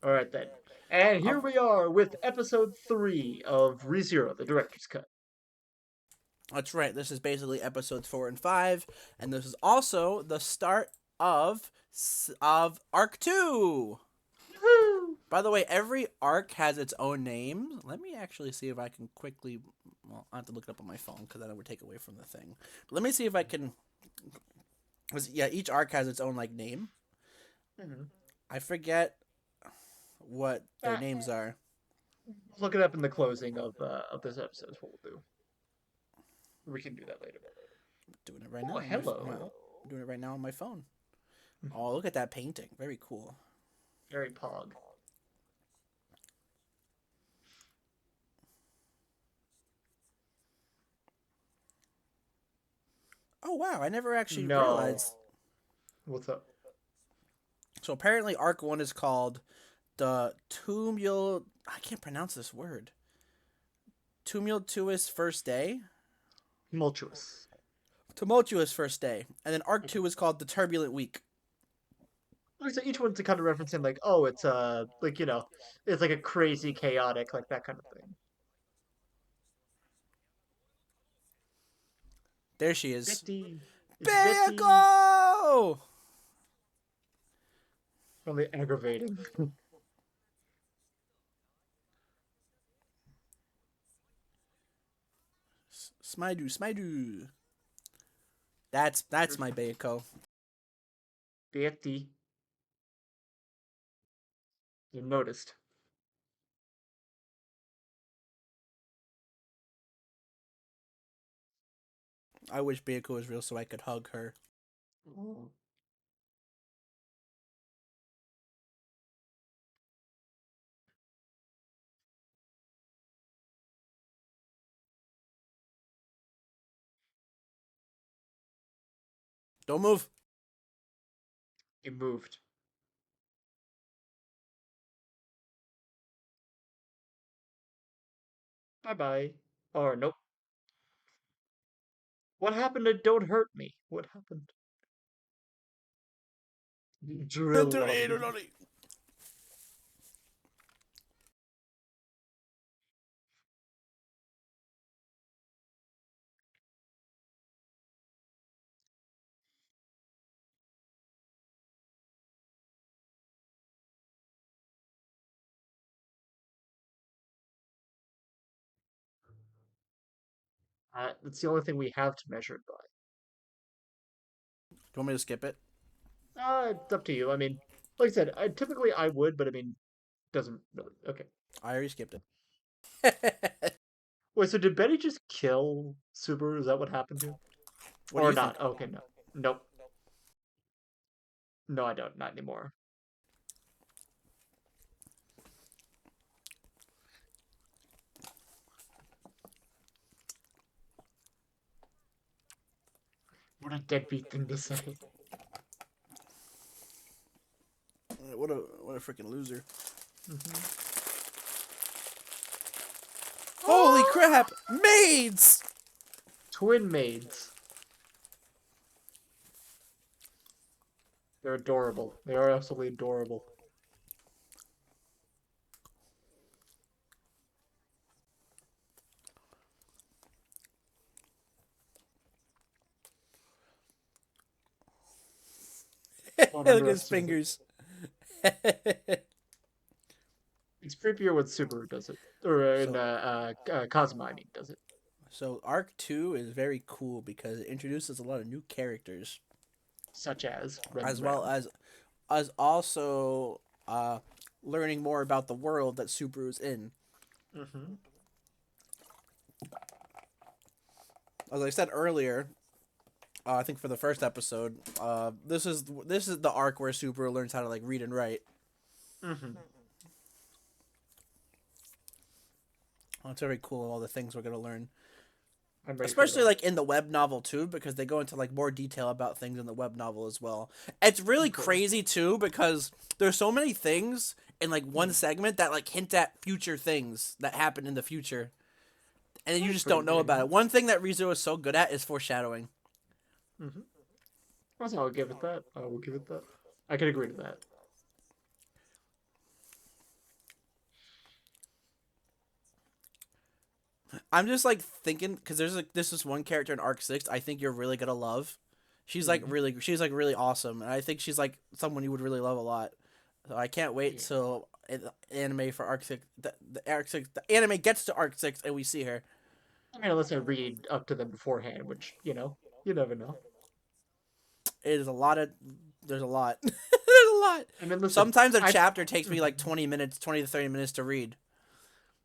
All right then. And Uh, here we are with episode 3 of ReZero, the director's cut. that's right. This is basically episodes 4 and 5, and this is also the start of arc 2. Woohoo! By the way, every arc has its own name. Let me actually see if I can quickly. Well, I have to look it up on my phone because then it would take away from the thing. But let me see if I can. Yeah, each arc has its own like name. Mhm. I forget what their Uh, names are. Look it up in the closing of this episode is what we'll do. We can do that later. Doing it right Oh, now on my hello. doing it right now on my phone. Mhm. Oh, look at that painting. Very cool. Very pog. Oh wow, I never actually No. realized. What's up? So apparently, arc one is called the Tumul. I can't pronounce this word. Tumultuous first day. Tumultuous. Tumultuous first day, and then arc Okay. two is called the turbulent week. So each one's kind of referencing like, oh, it's like it's like a crazy chaotic like that kind of thing. There she is. Betty, it's Betty. Bayako! Really aggravating. Smaidu, Smaidu. That's my Bayako. Betty, you noticed. I wish Bayako was real so I could hug her. Oh. Don't move. He moved. Bye bye. Or nope. What happened to Don't Hurt Me? What happened? Drill lobby. That's the only thing we have to measure it by. Do you want me to skip it? It's up to you. I mean, like I said, typically I would, but I mean, doesn't really. Okay. I already skipped it. Wait, so did Betty just kill Subaru? Is that what happened here? What do Or you think? not? Okay, no. Nope. No, I don't. Not anymore. What a deadbeat thing to say. What a freaking loser. Hmm. Holy Ah! crap! Maids! Twin maids. They're adorable. They are absolutely adorable. Don't Look at his underestimate it. fingers. It's creepier when Subaru does it. Or in so Kazuma, I mean, does it. so arc 2 is very cool because it introduces a lot of new characters Such as Red and as well Brown. as also learning more about the world that Subaru's in. Hmm. As I said earlier, I think for the first episode, this is the arc where Subaru learns how to like read and write. Hmm. It's very cool all the things we're gonna learn, I'm ready for it especially all. like in the web novel too, because they go into like more detail about things in the web novel as well. It's really Of course. crazy too because there's so many things in like one Mm. segment that like hint at future things that happen in the future, and you That's just pretty don't know great. about it. One thing that Rizzo is so good at is foreshadowing. Hmm. I'll give it that. I will give it that. I can agree to that. I'm just like thinking because there's like this is one character in Arc 6 I think you're really gonna love. Hmm. She's like really awesome, and I think she's like someone you would really love a lot. So I can't wait Yeah. till anime for Arc 6, the Arc 6, the anime gets to Arc 6 and we see her. I mean, unless I read up to them beforehand, which, you never know. It is a lot of there's a lot. There's a lot. I mean, listen, Sometimes a I. chapter takes me like Mhm. 20 minutes, 20 to 30 minutes to read.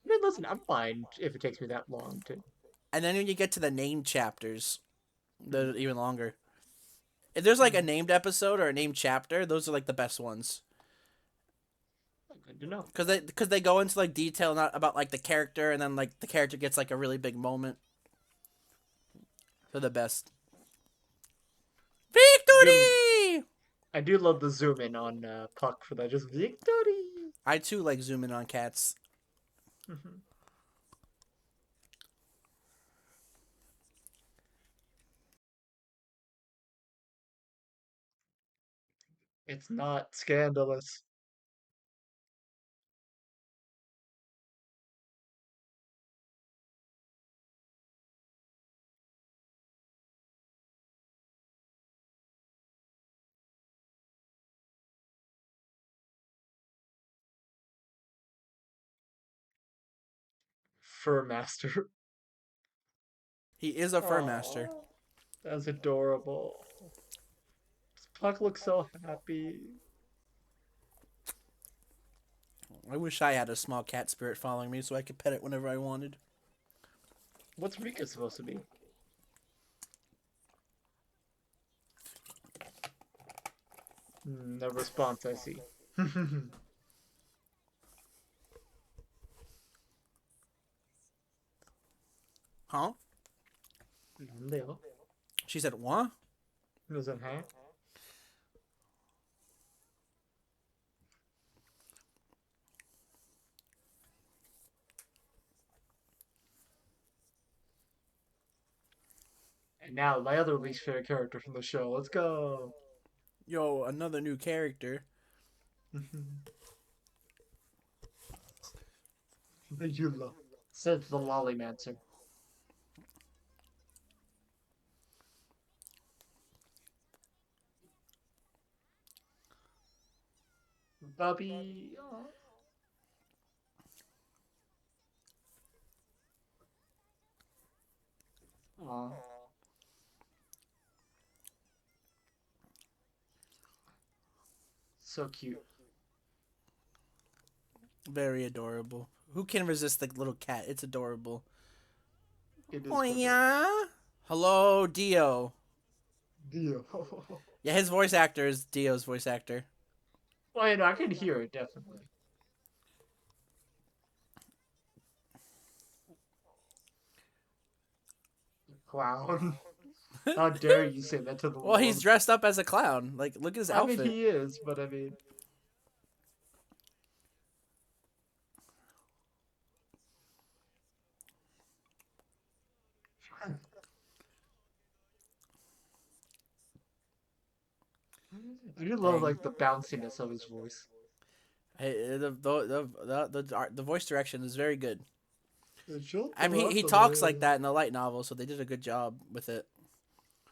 I mean, listen, I'm fine if it takes me that long to. And then when you get to the named chapters, Mhm. they're even longer. If there's like a Mhm. named episode or a named chapter, those are like the best ones. Good to know. Cause they go into like detail not about like the character and then like the character gets like a really big moment. They're the best. I do, Victory! I do love the zoom in on Puck for that. Just victory. I too like zooming on cats. Mhm. It's not scandalous. Fur Master. He is a fur master. Oh, that's adorable. Puck looks so happy. I wish I had a small cat spirit following me so I could pet it whenever I wanted. What's Rika supposed to be? No response, I see. Huh? Leo. She said, "What?" Doesn't have. And now my other least favorite character from the show. Let's go. Yo, another new character. The Yula. Says the Lollymancer. Bubby. Aw. So cute. Very adorable. Who can resist the little cat? It's adorable. It is Oh perfect. yeah. Hello, Dio. Dio. Yeah, his voice actor is Dio's voice actor. Well, I can hear it definitely. Clown. How dare you say that to the Well, he's world? dressed up as a clown. Like, look at his I mean, outfit. he is, but I mean, I do love Dang. like the bounciness of his voice. Hey, the voice direction is very good. Shut I mean, he up. talks like that in the light novel, so they did a good job with it.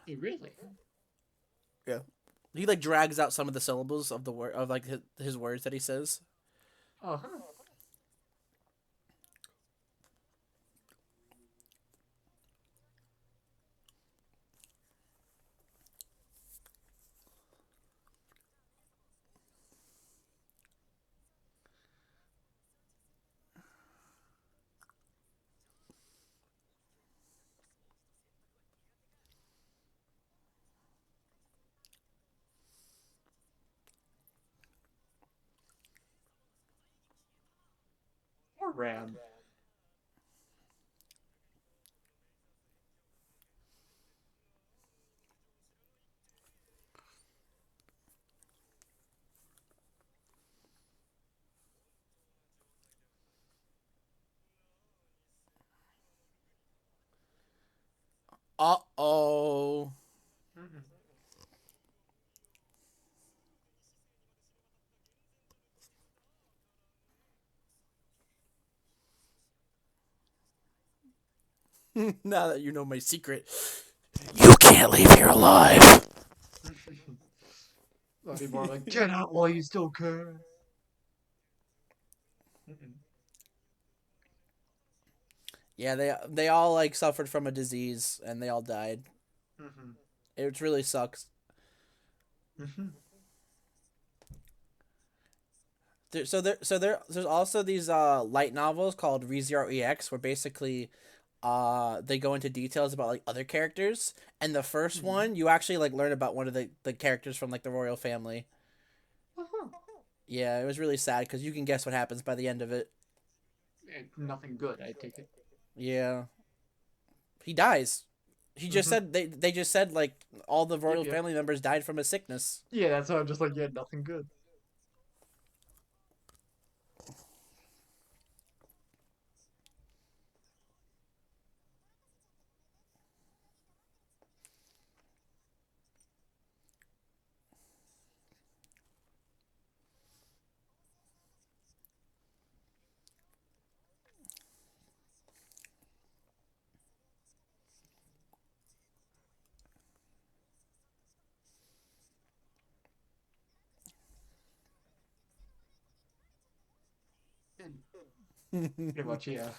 Really? Yeah. He like drags out some of the syllables of the word of like his words that he says. Uh huh. Or Ram. Uh-oh. Mhm. Now that you know my secret, you can't leave here alive. Not anymore. Like, get out while you still can. Mm-mm. Yeah, they all like suffered from a disease and they all died. Mm-hmm. It really sucks. Mm-hmm. There's also these light novels called ReZero EX where basically they go into details about like other characters, and the first Mm-hmm. one you actually like learn about one of the characters from like the royal family. Uh-huh. Yeah, it was really sad because you can guess what happens by the end of it. Nothing good, I take it. Yeah, he dies. He just Mm-hmm. said they just said like all the Yep, royal yep. family members died from a sickness. Yeah, that's why I'm just like, yeah, nothing good. Pretty much, yeah.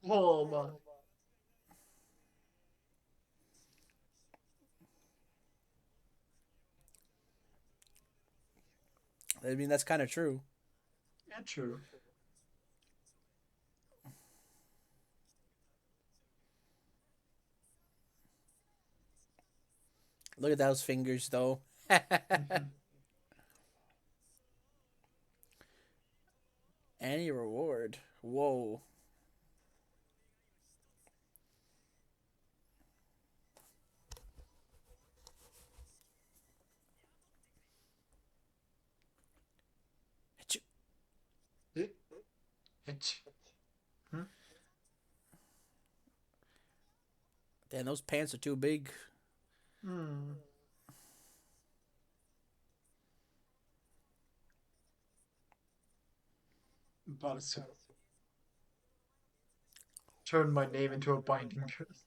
Oh my. I mean that's kind of true. Yeah, true. Look at those fingers though. Mm-hmm. Any reward? Whoa. Eh, Hitch. Hmm? Damn, those pants are too big. Hmm. About to turn my name into a binding curse.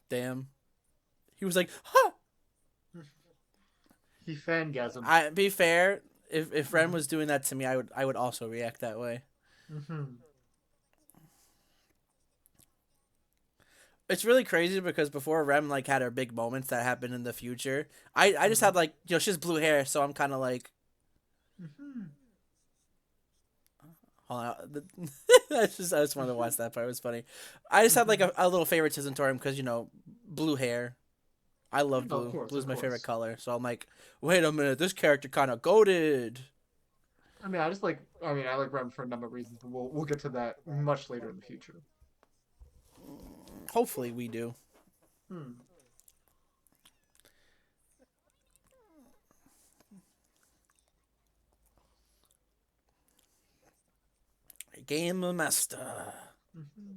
Damn. He was like, huh. He fangasmed. I be fair. If Ren Mm-hmm. was doing that to me, I would also react that way. Mm-hmm. It's really crazy because before Rem like had her big moments that happened in the future, I just Mm-hmm. had like she has blue hair, so I'm kind of like, Mm-hmm. hold on, I just wanted to watch that part. It was funny. I just had like Mm-hmm. a little favoritism toward him because blue hair. I love Of blue. course, Blue's of my favorite course. color. So I'm like, wait a minute, this character kind of goaded. I mean, I just like. I mean, I like Rem for a number of reasons, but we'll get to that much later in the future. Hopefully we do. Hmm. Game master. Mm-hmm.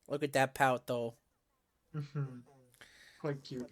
Look at that pout though. Mm-hmm. Quite cute.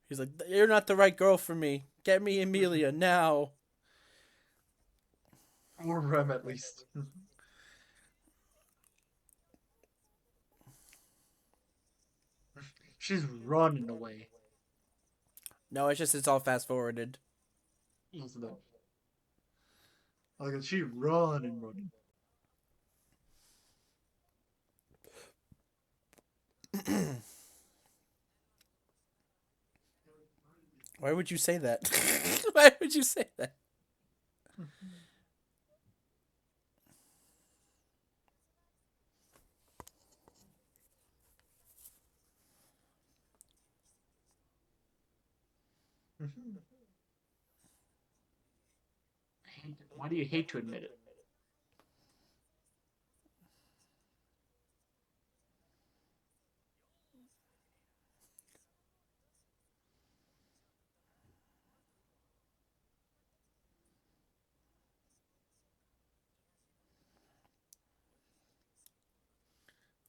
He's like, you're not the right girl for me. Get me Emilia now. Or Rem at least. She's running away. No, it's just it's all fast forwarded. Isn't it? Like she run and running. Why would you say that? Why would you say that? Why do you hate to admit it?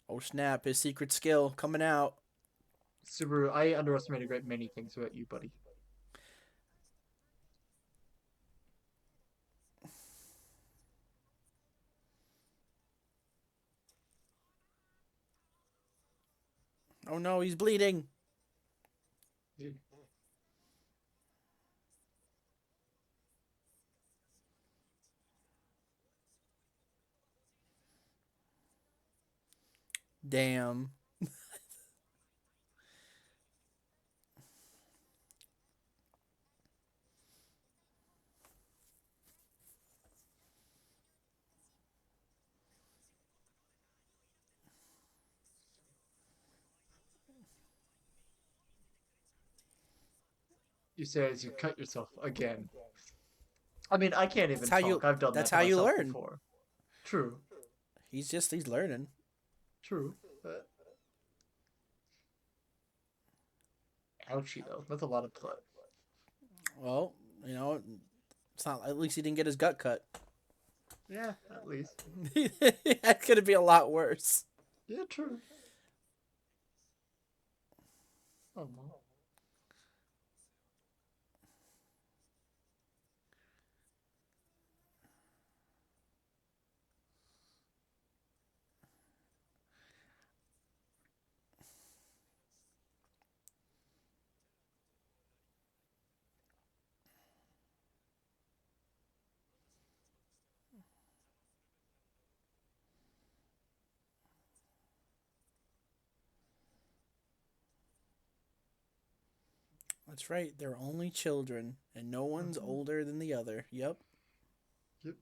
Oh snap! His secret skill coming out. Subaru, I underestimate a great many things about you, buddy. Oh no, he's bleeding. Damn. You say as you cut yourself again. I mean, I can't That's even how you. talk. I've done That's that to how you myself learn. before. True, He's learning. true. But ouchie though. That's a lot of blood. Well, you know, it's not. At least he didn't get his gut cut. Yeah, at least. That's gonna be a lot worse. Yeah, true. Oh well. That's right. They're only children, and no one's Mm-hmm. older than the other. Yep. Yep.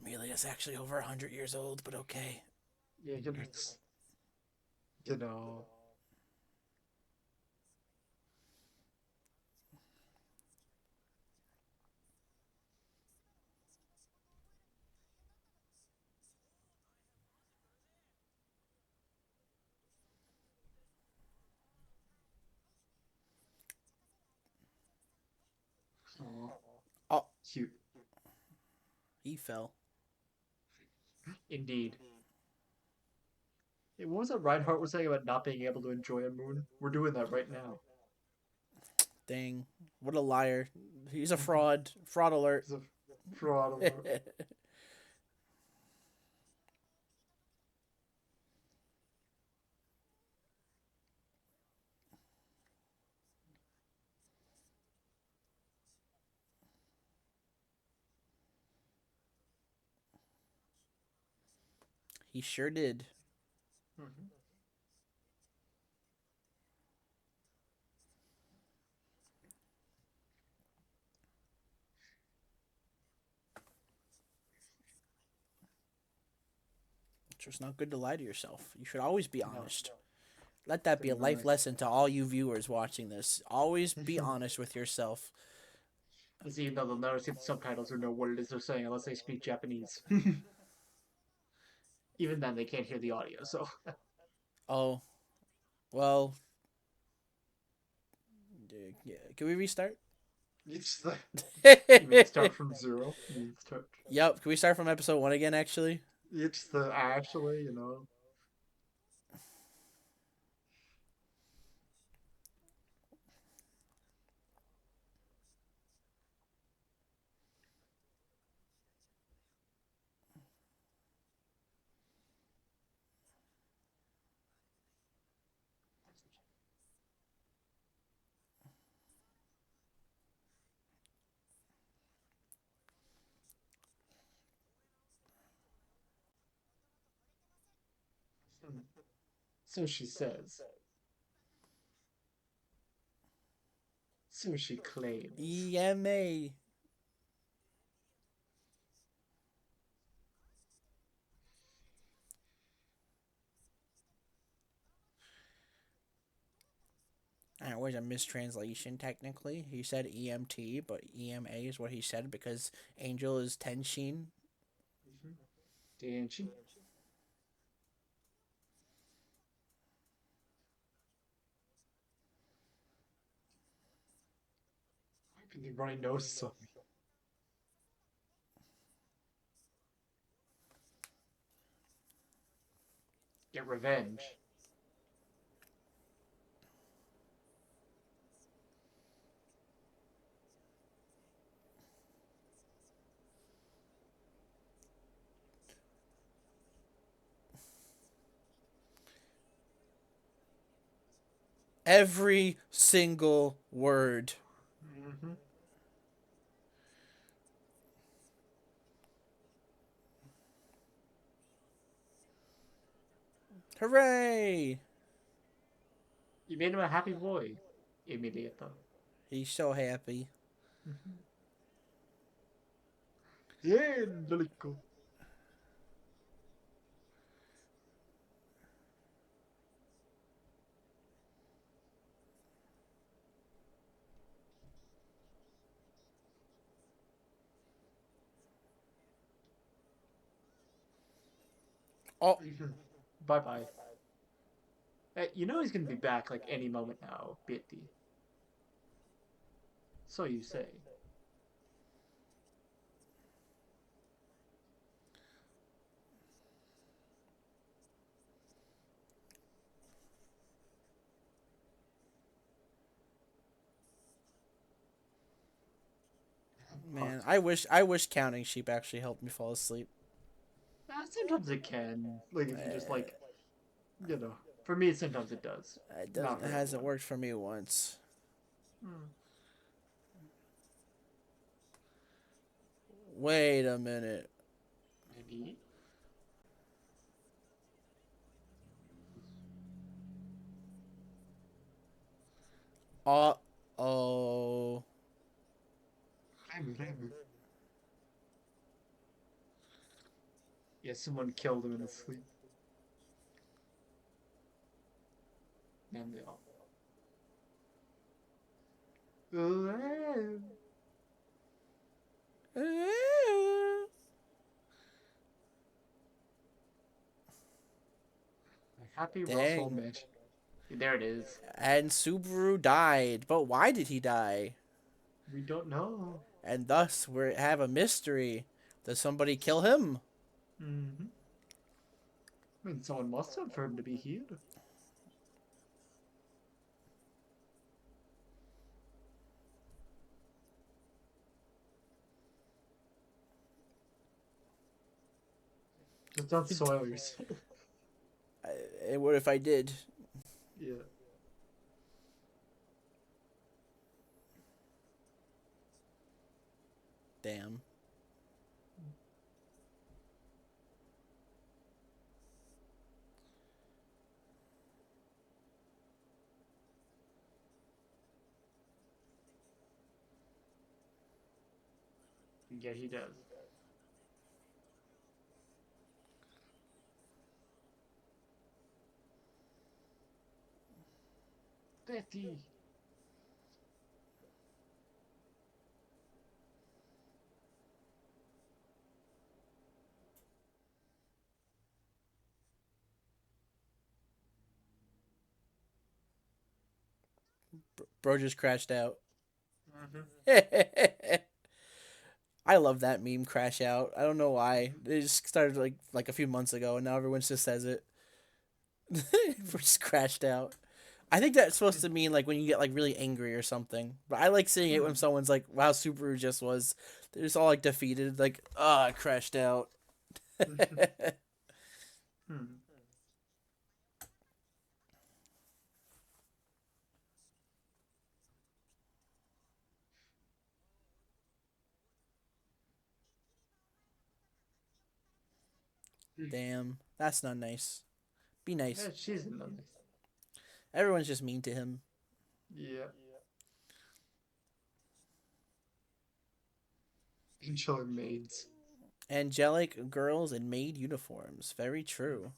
Amelia's actually over 100 years old, but okay. Yeah, you know. Oh, Oh, cute. he fell. Indeed. Hey, what was that Reinhardt was saying about not being able to enjoy a moon? We're doing that right now. Dang. What a liar. He's a fraud. Fraud alert. It's a fraud alert. He sure did. Mhm. It's just not good to lie to yourself. You should always be No, honest. Let that so be a you know, life nice. lesson to all you viewers watching this. Always be honest with yourself. Even though they'll never see the subtitles or know what it is they're saying unless they speak Japanese. Even then, they can't hear the audio. So Oh, well, yeah. Can we restart? it's like you mean Yep. start from zero. You mean start. Can we start from episode 1 again, actually? It's the actually, you know. So she says. So she claims. EMA. It was a mistranslation technically. He said EMT, but EMA is what he said because Angel is Tenshin. Mhm. Danchi. Wiping the runny noses on me. Get revenge. Every single word. Mm-hmm. Hooray! You made him a happy boy. Immediato. He's so happy. Mm-hmm. Yeah, Lolico. Oh, Mm-hmm. Bye bye. You know he's gonna be back like any moment now, Bitty. So you say. man, Fuck. I wish counting sheep actually helped me fall asleep. Sometimes it can. Like if you just Uh, like, you know. For me, sometimes it does. it Not doesn't. It for hasn't everyone. worked for me once. Hmm. Wait a minute. Maybe. Uh oh. Maybe. Yeah, someone killed him in his sleep. And they all. A happy Russell Dang. Mitch. There it is. And Subaru died, but why did he die? We don't know. And thus we have a mystery. Does somebody kill him? Mm-hmm. I mean, someone must have for him to be here. Just don't soil yourself. What if I did? Yeah. Damn. Yeah, he does. Betty. Bro just crashed out. Mm-hmm. I love that meme crash out. I don't know why. It just started like a few months ago, and now everyone just says it. Just crashed out. I think that's supposed to mean like when you get like really angry or something. But I like seeing it when Hmm. someone's like, "Wow, Subaru just was." They're just all like defeated, like, "Ah, oh, crashed out." Hmm. Damn, that's not nice. Be nice. Yeah, she's nice. Everyone's just mean to him. Yeah. Angelic maids. Angelic girls in maid uniforms. Very true.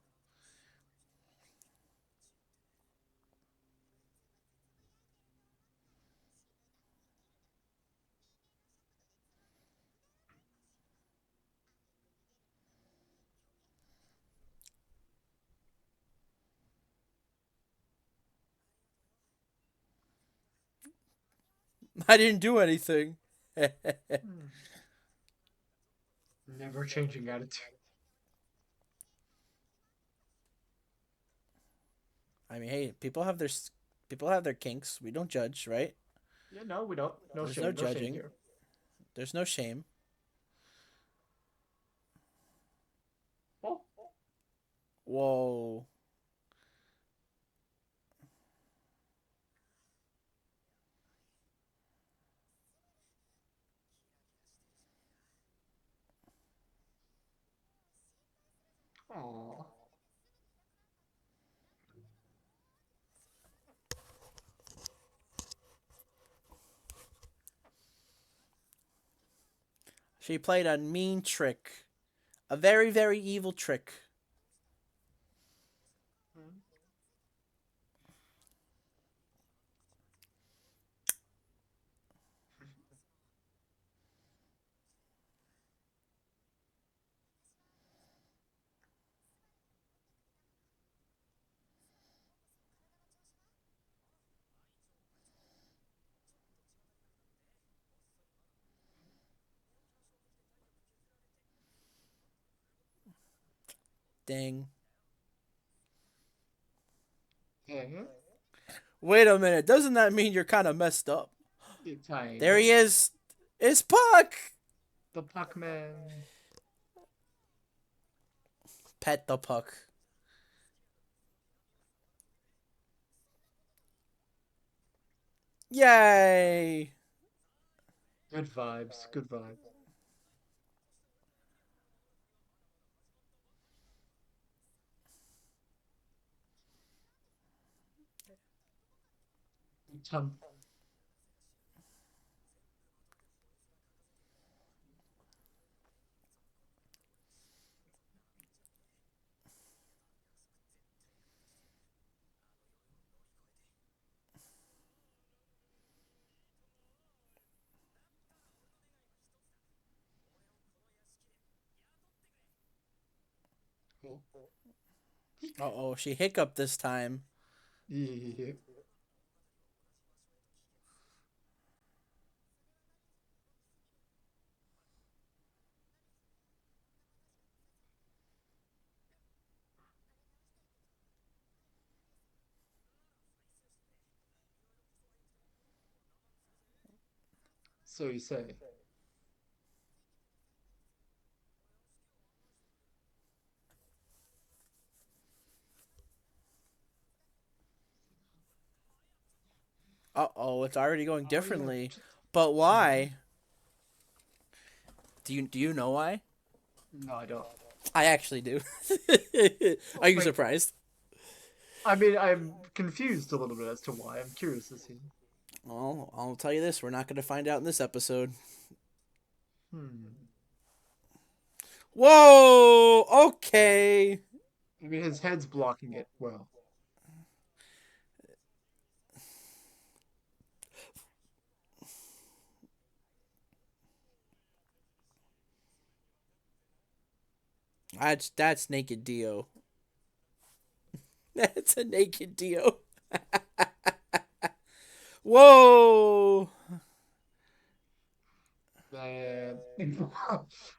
I didn't do anything. Hmm. Never changing attitude. I mean, hey, people have their kinks. We don't judge, right? Yeah, no, we don't. No There's no shame. No shame judging. here. There's no shame. Oh. Whoa. Aw. She played a mean trick. A very, very evil trick. Hmm. Dang. Yeah. Wait a minute. Doesn't that mean you're kind of messed up? There Kinda. he is. It's Puck. The Pac-Man. Pet the Puck. Yay. Good vibes. Good vibes. Um, cool. Uh oh, she hiccuped this time. Yeah. So you say. Uh oh, it's already going Oh yeah. differently. But Mhm. why? Do you know why? No, I don't. I actually do. Are Oh, you wait. surprised? I mean, I'm confused a little bit as to why. I'm curious to see. Well, I'll tell you this: we're not going to find out in this episode. Hmm. Whoa! Okay. I mean, his head's blocking it well. That's naked Dio. That's a naked Dio. Whoa! Man.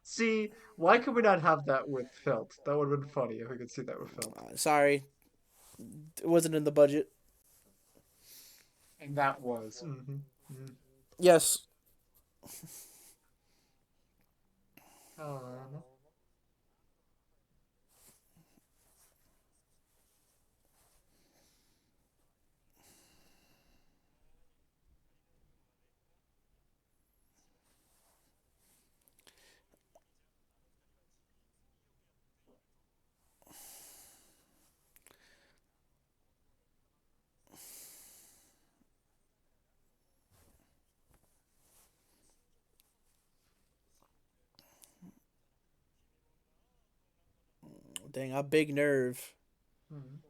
See, why could we not have that with felt? That would have been funny if we could see that with felt. Sorry, it wasn't in the budget. And that was. Yes. Oh, Dang, a big nerve. Mhm.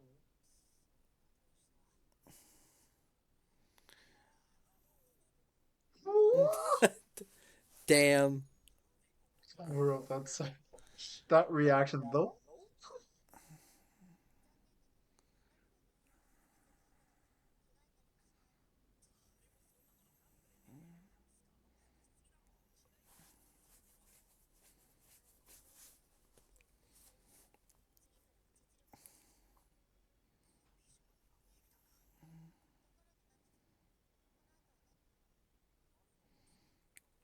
Damn. I wrote that that reaction though.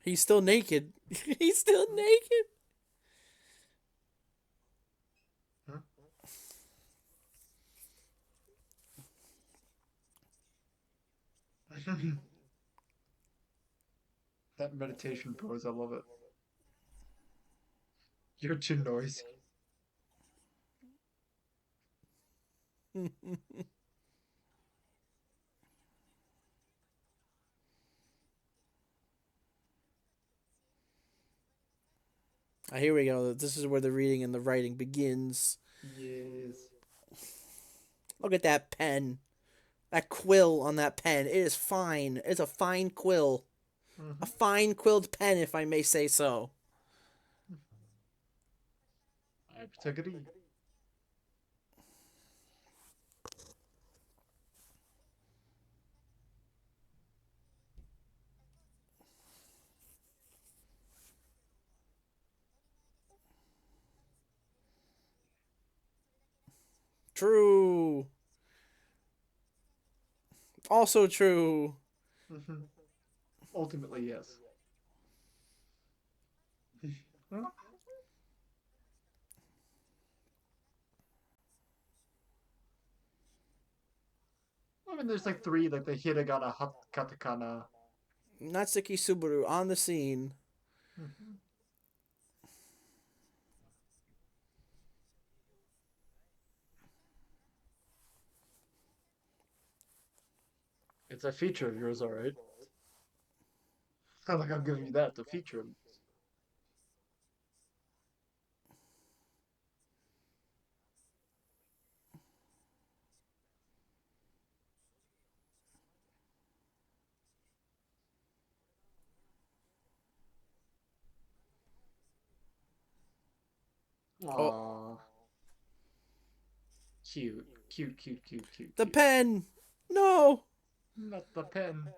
He's still naked. He's still naked. That meditation pose, I love it. You're too noisy. Here we go. This is where the reading and the writing begins. Yes. Look at that pen. That quill on that pen. It is fine. It's a fine quill. A Hmm. fine quilled pen, if I may say so. I agree. True. Also true. Hmm. Ultimately, yes. Huh? I mean, there's like three, like the hiragana, katakana. Natsuki Subaru on the scene. Hmm. It's a feature of yours, all right. Not like I'm giving you that. It's a feature. Oh, Aww. Cute. Cute, cute, cute, cute, the cute. pen. No. Not the pen.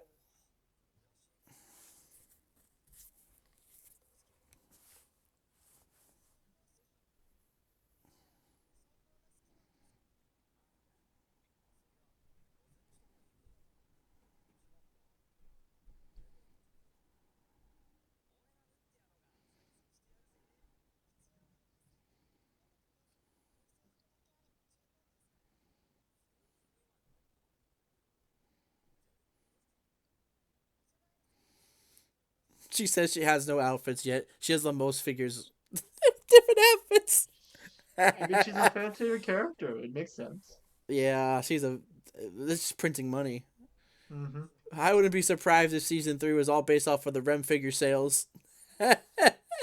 She says she has no outfits yet. She has the most figures. Different outfits. I mean, she's a fan favorite character. It makes sense. Yeah, she's a. This is printing money. Mm-hmm. I wouldn't be surprised if season 3 was all based off of the Rem figure sales. That'd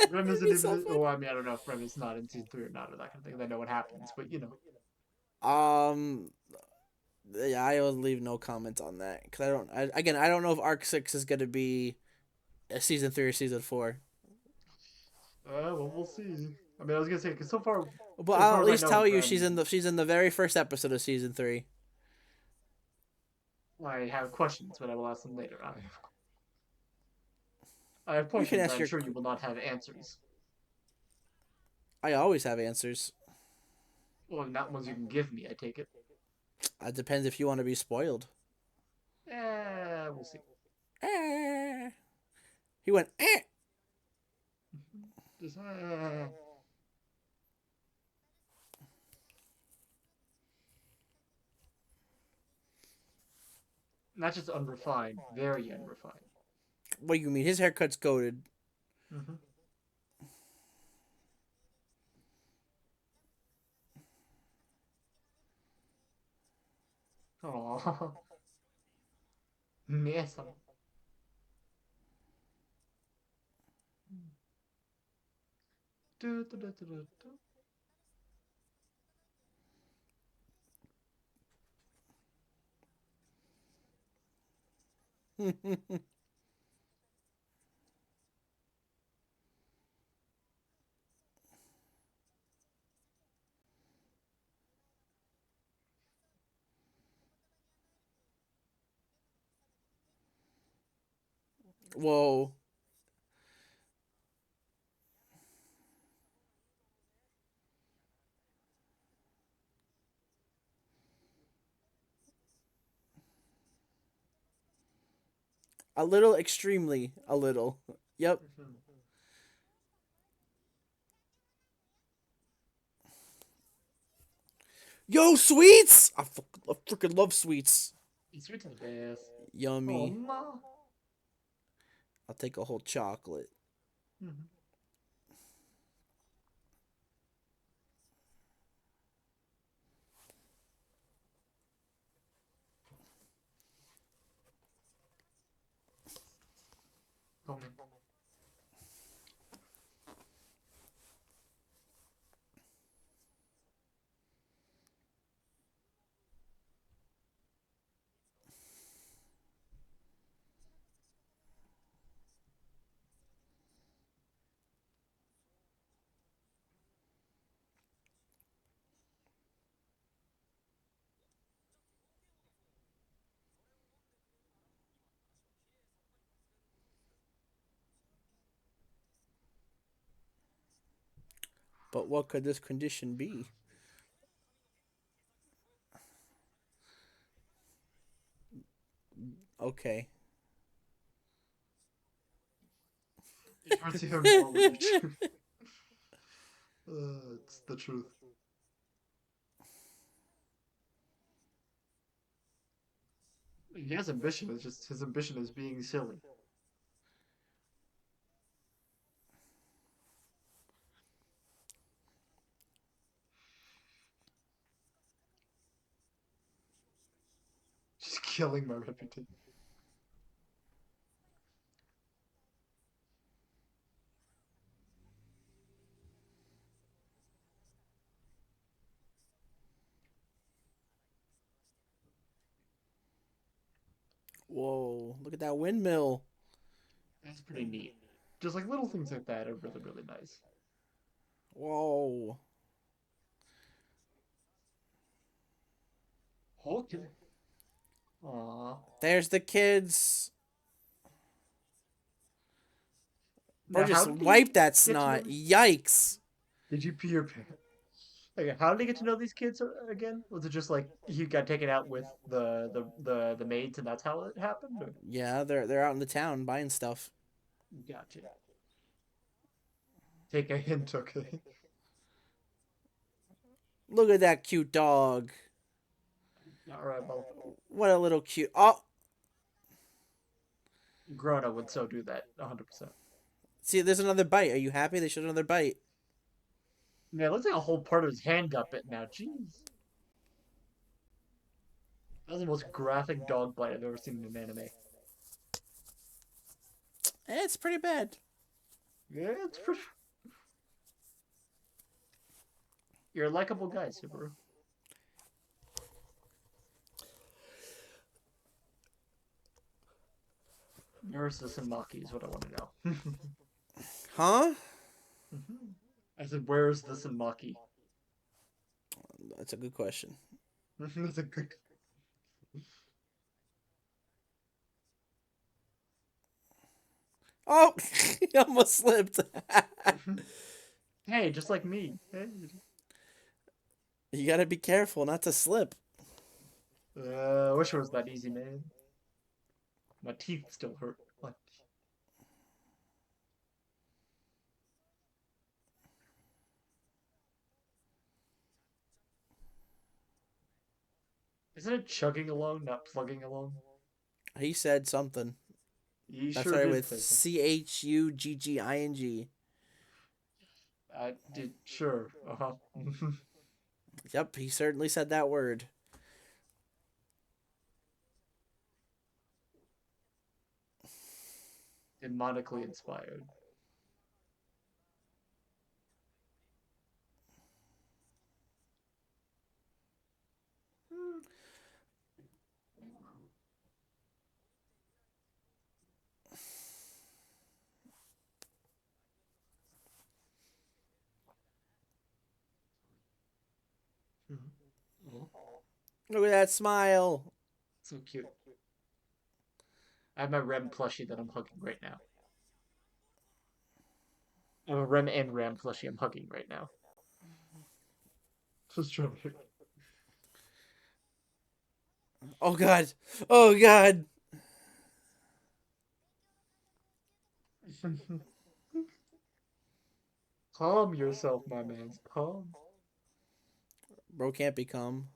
Rem isn't be so even. funny. Oh, I mean, I don't know if Rem is not in season three or not, or that kind of thing. I know what happens, but you know. Um, yeah, I will leave no comment on that because I don't. Again, I don't know if Arc 6 is gonna be a season 3 or season 4. Well, we'll see. I mean, I was gonna say because so far, But as I'll far at as I least know, tell you Rem. she's in the very first episode of season 3. I have questions, but I will ask them later. I have You can questions. ask I'm your. sure you will not have answers. I always have answers. Well, not ones you can give me. I take it. It depends if you want to be spoiled. We'll see. Eh. He went. Eh. Just, not just unrefined, very unrefined. What do you mean? His haircut's goaded. Mm-hmm. Oh, yes. Whoa. A little, extremely, a little. Yep. Yo, sweets! I freaking love sweets. Sweet to the best. Oh, Yummy. ma. I'll take a whole chocolate. Mhm. Oh, man. But what could this condition be? Okay. It hurts even more when you choose. It's the truth. He has ambition. It's just his ambition is being silly. Just killing my reputation. Whoa. Look at that windmill. That's pretty neat. Just like little things like that are really, really nice. Whoa. Okay. Aw. There's the kids. Bro, Now, just how did he wipe that get to know snot. these? Yikes. Did you pee your pants? Like, how did he get to know these kids again? Was it just like he got taken out with the maids and that's how it happened? Or? Yeah, they're out in the town buying stuff. Gotcha. Take a hint, okay? Look at that cute dog. All right, well, What a little cute. Oh, Grona would so do that 100%. see, there's another bite. Are you happy? They showed another bite. Yeah, it looks like a whole part of his hand got bit now. Jeez. That was the most graphic dog bite I've ever seen in an anime. It's pretty bad. Yeah, it's pretty. You're a likable guy, Subaru. Where's the Maki is what I want to know. Huh? I said, where's the Maki? That's a good question. That's a good. Oh, he almost slipped. Hey, just like me. Hey. You gotta be careful not to slip. I wish it was that easy, man. My teeth still hurt. What? Isn't it chugging along, not plugging along? He said something. He That sure started did with say something. Chugging. I did, sure. Uh-huh. Yep, he certainly said that word. Demonically inspired. Look at that smile. So cute. I have my Rem plushie that I'm hugging right now. I have a Rem and Ram plushie I'm hugging right now. So strawberry. Oh god. Oh god. Calm yourself, my man. Calm. Bro can't become.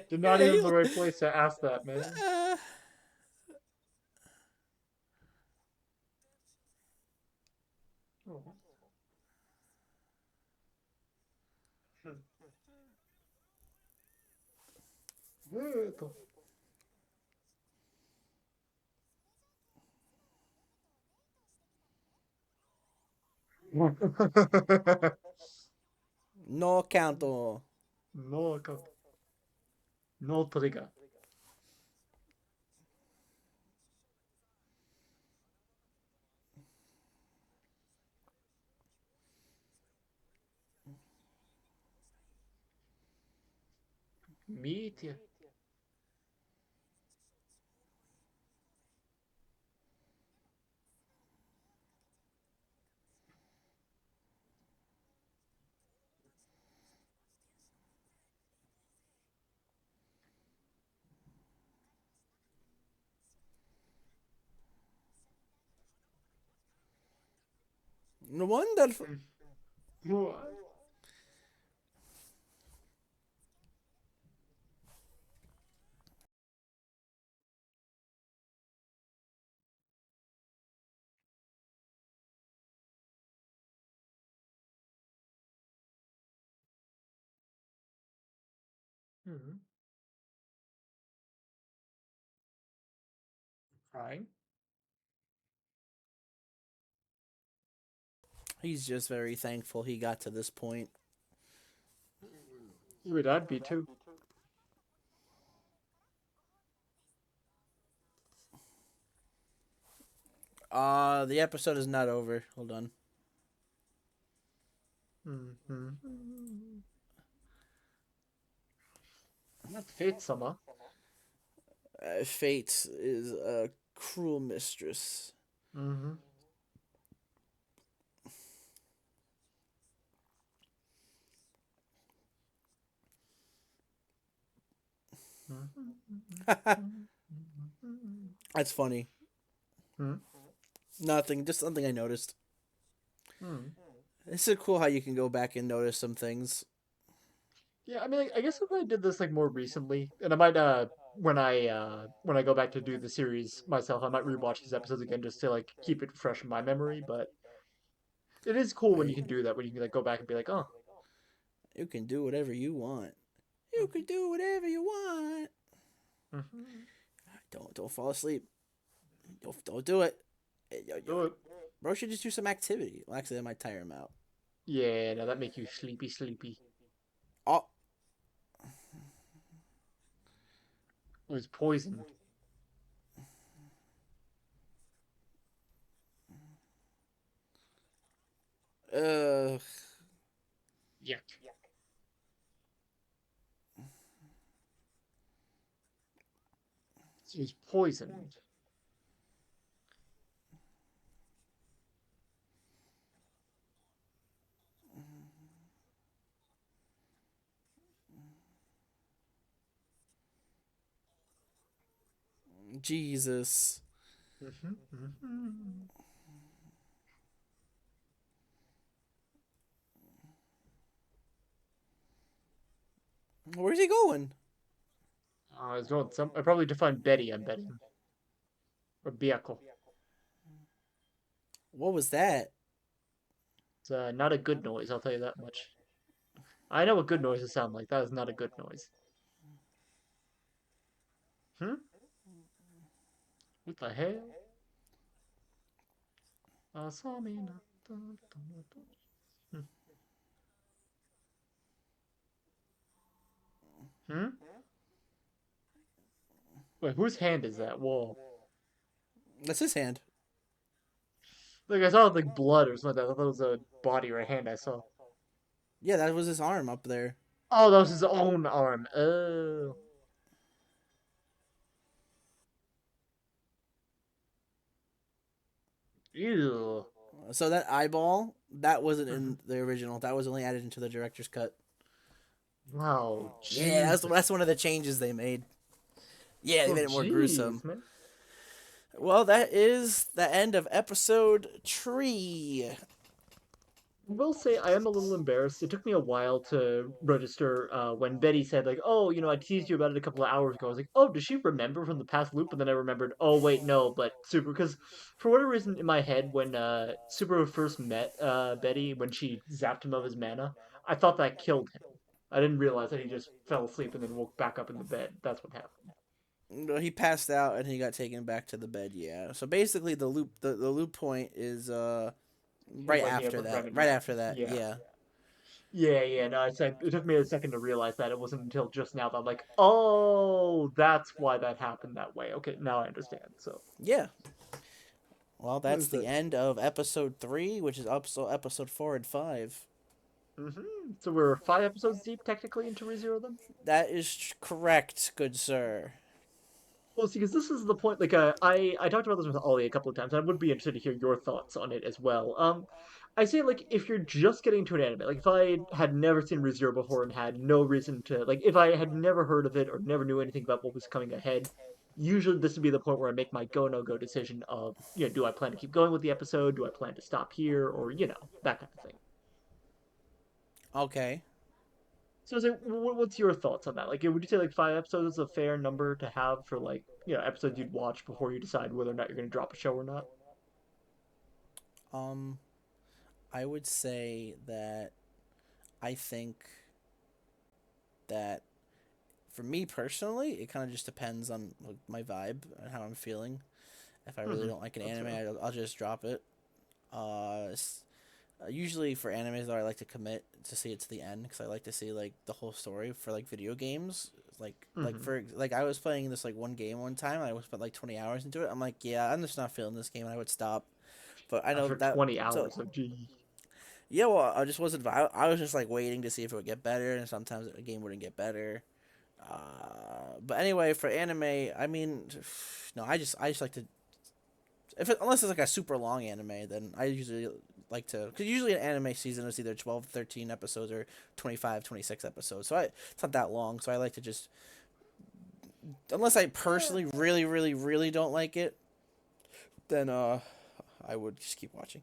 You're not even in the right place to ask that, man. Oh. No canto. No, no trigger. Meet you. Wonderful. What? Hmm. Crying? He's just very thankful he got to this point. Wait, I'd be too. The episode is not over. Hold on. Mm-hmm. Not Fate Summer. Fate is a cruel mistress. Mm-hmm. That's funny. Nothing, just something I noticed. Mm-hmm. It's so cool how you can go back and notice some things. Yeah, I mean, like, I guess if I did this like more recently, and I might when I go back to do the series myself, I might rewatch these episodes again just to like keep it fresh in my memory. But it is cool when you Right? can do that, when you can like go back and be like, oh, You can do whatever you want. You can mhm, do whatever you want. mhm, Don't fall asleep. Don't do it. do it. Bro should just do some activity. Well, actually, that might tire him out. Yeah, now that make you sleepy, sleepy. Oh, It was poisoned. uh, Yuck. It was poisoned. Jesus. Mhm, mhm. Where's he going? I was going some. I probably defined Betty. I'm betting or Biako. What was that? It's not a good noise. I'll tell you that much. I know what good noises sound like. That is not a good noise. Hmm? What the hell? Asamina. Hmm? Wait, whose hand is that? Whoa. That's his hand. Like I saw like blood or something. I thought that was a body or a hand I saw. Yeah, that was his arm up there. Oh, that was his own arm. Oh. Ew. So that eyeball, that wasn't Mhm. in the original. That was only added into the director's cut. Wow, Yeah, that's Jesus. one of the changes they made. Yeah, they Well, made it more gruesome. jeez, man. Well, that is the end of episode 3. I will say I am a little embarrassed. It took me a while to register when Betty said like, "Oh, I teased you about it a couple of hours ago." I was like, "Oh, does she remember from the past loop?" And then I remembered, "Oh, wait, no." But Super, because for whatever reason in my head, when Super first met Betty, when she zapped him of his mana, I thought that killed him. I didn't realize that he just fell asleep and then woke back up in the bed. That's what happened. No, he passed out and he got taken back to the bed. Yeah. So basically, the loop point is Is right when he after ever that. Right remedied. after that. Yeah. Yeah. Yeah, yeah, no, it took me a second to realize that. It wasn't until just now that I'm like, oh, that's why that happened that way. Okay, now I understand. So, Yeah. Well, what that's is the it? end of episode 3, which is episode 4 and 5. So we're 5 episodes deep, technically, into ReZero then? That is correct, good sir. Well, see, because this is the point. Like, I talked about this with Ollie a couple of times, and I would be interested to hear your thoughts on it as well. I say like if you're just getting into an anime, like if I had never seen ReZero before and had no reason to, like, if I had never heard of it or never knew anything about what was coming ahead, usually this would be the point where I make my go no go decision of, do I plan to keep going with the episode? Do I plan to stop here? Or that kind of thing. Okay. So, what's your thoughts on that? Like, would you say like 5 episodes is a fair number to have for like episodes you'd watch before you decide whether or not you're going to drop a show or not? Um, I would say that I think that for me personally, it kind of just depends on like, my vibe and how I'm feeling. If I really Hmm. don't like an That's anime, fair. I'll just drop it. Uh, Usually for animes though, I like to commit to see it to the end because I like to see like the whole story for like video games. Hmm. For like I was playing this like one game one time. I spent like 20 hours into it. I'm like, yeah, I'm just not feeling this game, and I would stop. But I know After that 20 so hours of G. yeah. Well, I just wasn't. I was just like waiting to see if it would get better, and sometimes a game wouldn't get better. But anyway, for anime, I mean, no, I just like to unless it's like a super long anime, then I usually like to because usually an anime season is either 12, 13 episodes or 25, 26 episodes. So it's not that long. So I like to just unless I Yeah. personally really really really don't like it, then I would just keep watching.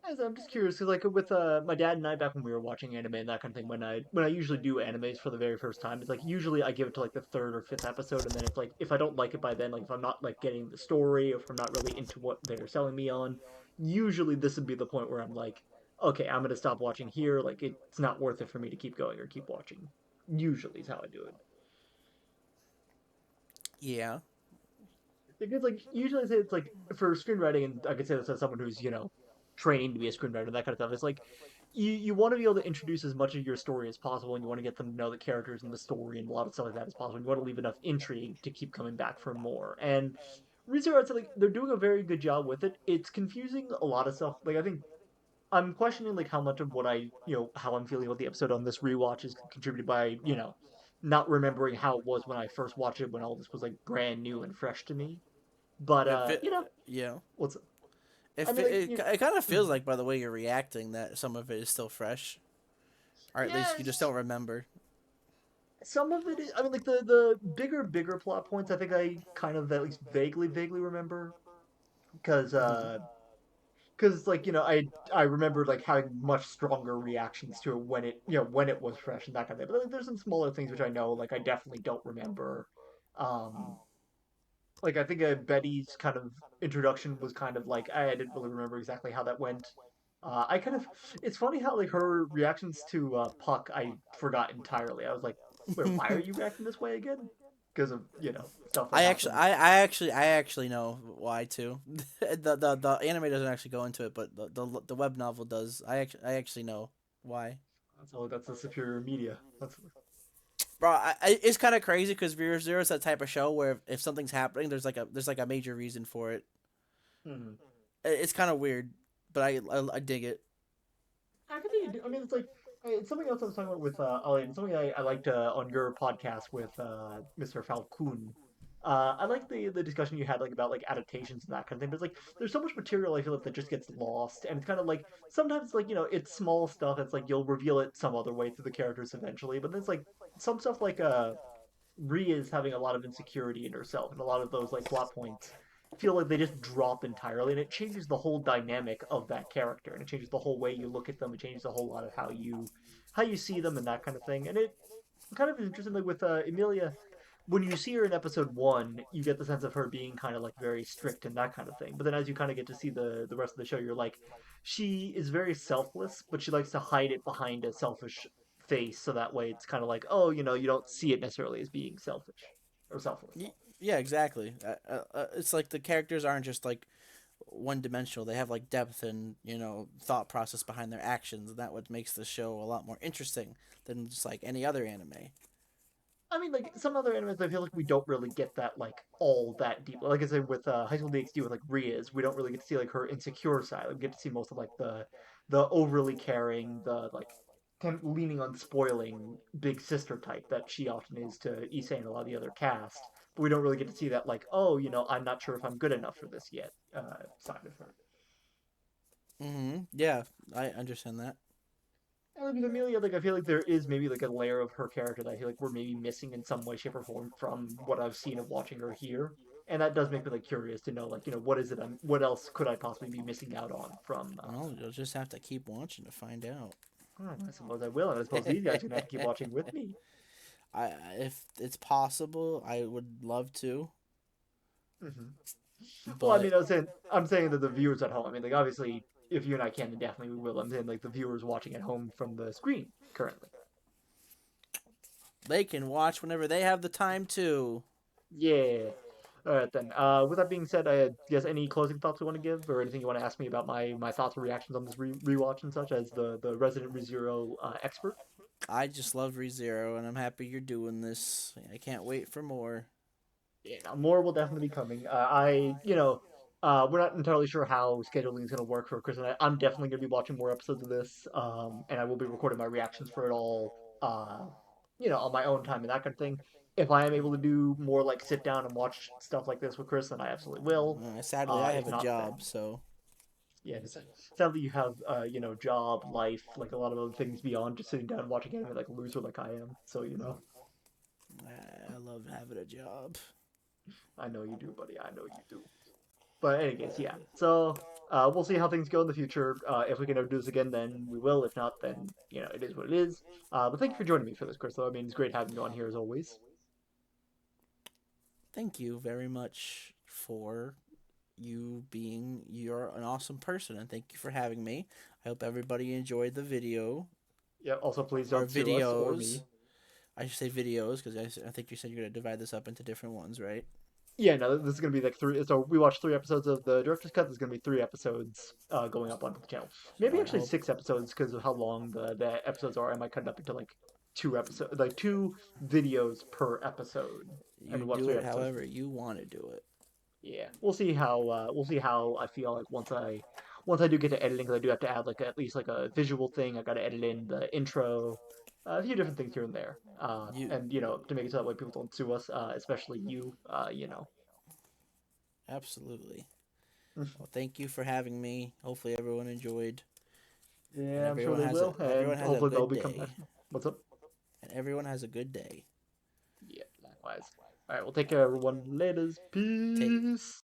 I'm just curious because like with my dad and I back when we were watching anime and that kind of thing, when I usually do animes for the very first time, it's like usually I give it to like the third or fifth episode, and then if I don't like it by then, like if I'm not like getting the story, or if I'm not really into what they're selling me on, usually this would be the point where I'm like, okay, I'm gonna stop watching here. Like it's not worth it for me to keep going or keep watching. Usually is how I do it. Yeah. Because like usually I say it's like for screenwriting, and I could say this as someone who's training to be a screenwriter and that kind of stuff. It's like you want to be able to introduce as much of your story as possible, and you want to get them to know the characters and the story and a lot of stuff like that as possible. And you want to leave enough intrigue to keep coming back for more. And ReZero, I'd like they're doing a very good job with it. It's confusing a lot of stuff. Like I think I'm questioning like how much of what how I'm feeling about the episode on this rewatch is contributed by not remembering how it was when I first watched it when all this was like brand new and fresh to me. But If it yeah. what's I If mean like it kind of feels like by the way you're reacting that some of it is still fresh, or at least you just yes, don't remember. some of it is, I mean like the bigger plot points I think I kind of at least vaguely remember because Hmm. like I remember like having much stronger reactions to it when it was fresh and that kind of thing. But like, there's some smaller things which I know like I definitely don't remember. Um, like I think Betty's kind of introduction was kind of like I didn't really remember exactly how that went. I kind of It's funny how like her reactions to Puck I forgot entirely. I was like, wait, why are you reacting this way again? because of stuff that I actually, happens. I, I actually, I actually know why too. The anime doesn't actually go into it, but the web novel does. I actually know why. That's the superior media. That's Bro, it's kind of crazy because Zero Zero is that type of show where if something's happening, there's like a major reason for it. mhm. It's kind of weird, but I dig it. I can think you do. I mean, it's like it's something else I was talking about with Ali, and something I liked on your podcast with Mr. Falcon. I like the discussion you had like about like adaptations and that kind of thing. But it's like there's so much material I feel like that just gets lost, and it's kind of like sometimes like it's small stuff. It's like you'll reveal it some other way through the characters eventually, but then it's like some stuff like Rhea is having a lot of insecurity in herself, and a lot of those like plot points feel like they just drop entirely, and it changes the whole dynamic of that character, and it changes the whole way you look at them. It changes a whole lot of how you see them and that kind of thing. And it kind of is interesting, like with Emilia, when you see her in episode one, you get the sense of her being kind of like very strict and that kind of thing. But then as you kind of get to see the rest of the show, you're like, she is very selfless, but she likes to hide it behind a selfish face, so that way it's kind of like, oh, you don't see it necessarily as being selfish or selfless. Yeah, exactly. It's like the characters aren't just like one dimensional. They have like depth and thought process behind their actions, and that what makes the show a lot more interesting than just like any other anime. I mean, like some other animes, I feel like we don't really get that like all that deep. Like I said with High School DxD with like Ria's, we don't really get to see like her insecure side. Like, we get to see most of like the overly caring, the like kind of leaning on spoiling big sister type that she often is to Issei and a lot of the other cast. But we don't really get to see that like, oh, I'm not sure if I'm good enough for this yet side of her. Yeah, I understand that. And like with Amelia, like I feel like there is maybe like a layer of her character that I feel like we're maybe missing in some way, shape, or form from what I've seen of watching her here. And that does make me like curious to know, like, what is it? What else could I possibly be missing out on from? Well, you'll just have to keep watching to find out. I suppose I will, and I suppose these guys are gonna have to keep watching with me. If it's possible, I would love to, Hmm. Well, I but mean, I'm saying that the viewers at home. I mean, like obviously, if you and I can, then definitely we will. I'm saying like the viewers watching at home from the screen currently. they can watch whenever they have the time to. Yeah. All right then. With that being said, I guess any closing thoughts you want to give, or anything you want to ask me about my thoughts or reactions on this rewatch and such, as the resident ReZero expert. I just love ReZero, and I'm happy you're doing this. I can't wait for more. Yeah, now more will definitely be coming. We're not entirely sure how scheduling is going to work for Chris and I. I'm definitely going to be watching more episodes of this, and I will be recording my reactions for it all, on my own time and that kind of thing. If I am able to do more like sit down and watch stuff like this with Chris, then I absolutely will. Sadly, I have If a not, then job, so yeah, sadly you have job, life, like a lot of other things beyond just sitting down and watching anime like a loser like I am. So I love having a job. I know you do, buddy. I know you do. But in any case, yeah. So we'll see how things go in the future. If we can ever do this again, then we will. If not, then it is what it is. But thank you for joining me for this, Chris. Though I mean, it's great having you on here as always. Thank you very much for you're an awesome person, and thank you for having me. I hope everybody enjoyed the video Yeah. Also, please or don't sue us or videos. me. I should say videos because I think you said you're gonna divide this up into different ones, right? Yeah, no, this is gonna be like three. So we watched 3 episodes of the director's cut. There's gonna be 3 episodes going up onto the channel. Maybe I actually hope 6 episodes because of how long the episodes are. I might cut it up into like 2 episodes, like 2 videos per episode, you and watch do three it episodes. however you want to do it. Yeah, we'll see how I feel like once I do get to editing, because I do have to add like at least like a visual thing. I got to edit in the intro, a few different things here and there, You and to make it so that way people don't sue us, especially you. absolutely. Well, thank you for having me. Hopefully everyone enjoyed, and Yeah, I'm sure they will, everyone and has a hopefully they'll good become day, nice. What's up? and everyone has a good day. Yeah, likewise. All right, well, take care, everyone. Laters. Take Peace.